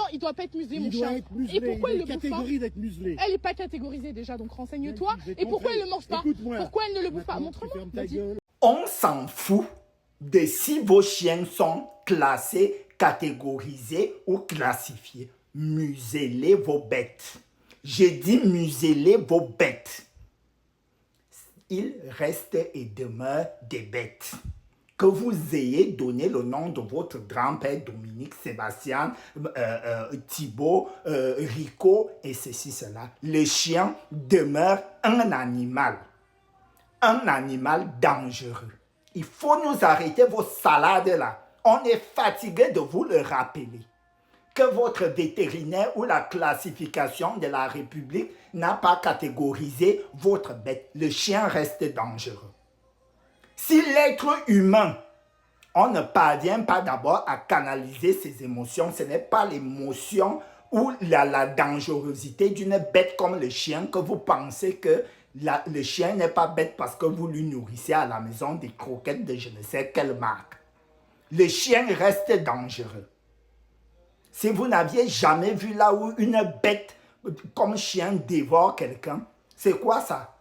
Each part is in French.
Non, il doit pas être muselé, mon Il doit chien. être muselé. Et pourquoi il le bouffe pas? Catégorie d'être muselé. Elle n'est pas catégorisée déjà, donc renseigne-toi. Et pourquoi elle ne le mange pas? Pourquoi elle ne le bouffe pas? Montre-moi. On s'en fout de si vos chiens sont classés, catégorisés ou classifiés. Muselez vos bêtes. J'ai dit muselez vos bêtes. Ils restent et demeurent des bêtes. Que vous ayez donné le nom de votre grand-père Dominique, Sébastien, Thibaut, Rico et ceci, cela. Le chien demeure un animal dangereux. Il faut nous arrêter vos salades là. On est fatigué de vous le rappeler. Que votre vétérinaire ou la classification de la République n'a pas catégorisé votre bête. Le chien reste dangereux. Si l'être humain, on ne parvient pas d'abord à canaliser ses émotions, ce n'est pas l'émotion ou la dangerosité d'une bête comme le chien que vous pensez que le chien n'est pas bête parce que vous lui nourrissez à la maison des croquettes de je ne sais quelle marque. Le chien reste dangereux. Si vous n'aviez jamais vu là où une bête comme chien dévore quelqu'un, c'est quoi ça?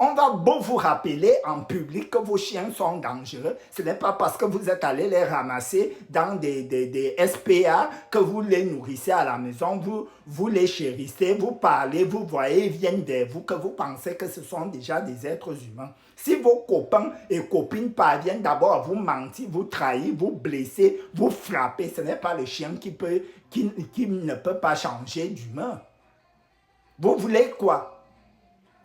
On va beau vous rappeler en public que vos chiens sont dangereux. Ce n'est pas parce que vous êtes allé les ramasser dans des SPA que vous les nourrissez à la maison, vous les chérissez, vous parlez, vous voyez, ils viennent vers vous, que vous pensez que ce sont déjà des êtres humains. Si vos copains et copines parviennent d'abord à vous mentir, vous trahir, vous blesser, vous frapper, ce n'est pas le chien qui ne peut pas changer d'humeur. Vous voulez quoi?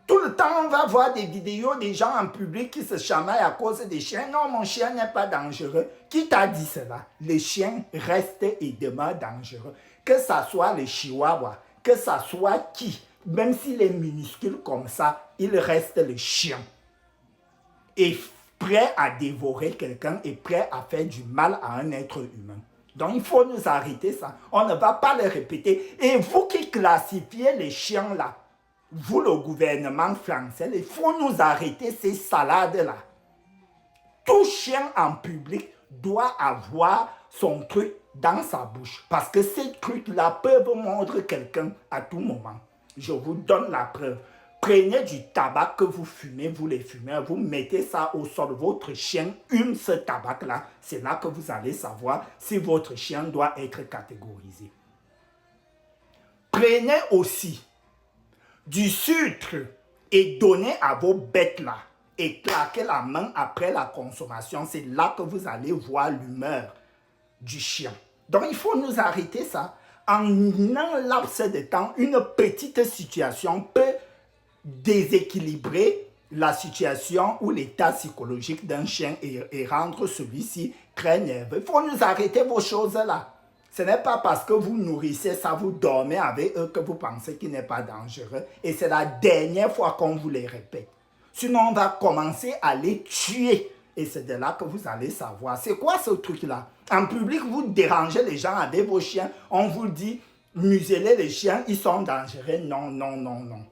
Tout le temps, on va voir des vidéos des gens en public qui se chamaillent à cause des chiens. Non, mon chien n'est pas dangereux. Qui t'a dit cela? Les chiens restent et demeurent dangereux. Que ça soit le chihuahua, que ça soit qui, même s'il est minuscule comme ça, il reste le chien. Et prêt à dévorer quelqu'un et prêt à faire du mal à un être humain. Donc, il faut nous arrêter ça. On ne va pas le répéter. Et vous qui classifiez les chiens là, vous, le gouvernement français, il faut nous arrêter ces salades-là. Tout chien en public doit avoir son truc dans sa bouche. Parce que ces trucs-là peuvent mordre quelqu'un à tout moment. Je vous donne la preuve. Prenez du tabac que vous fumez, vous les fumez, vous mettez ça au sol. Votre chien hume ce tabac-là. C'est là que vous allez savoir si votre chien doit être catégorisé. Prenez aussi du sucre et donnez à vos bêtes-là. Et claquez la main après la consommation. C'est là que vous allez voir l'humeur du chien. Donc, il faut nous arrêter ça. En un laps de temps, une petite situation peut déséquilibrer la situation ou l'état psychologique d'un chien et rendre celui-ci très nerveux. Il faut nous arrêter vos choses-là. Ce n'est pas parce que vous nourrissez ça, vous dormez avec eux que vous pensez qu'il n'est pas dangereux. Et c'est la dernière fois qu'on vous les répète. Sinon, on va commencer à les tuer. Et c'est de là que vous allez savoir. C'est quoi ce truc-là? En public, vous dérangez les gens avec vos chiens. On vous dit, muselez les chiens, ils sont dangereux. Non, non, non, non.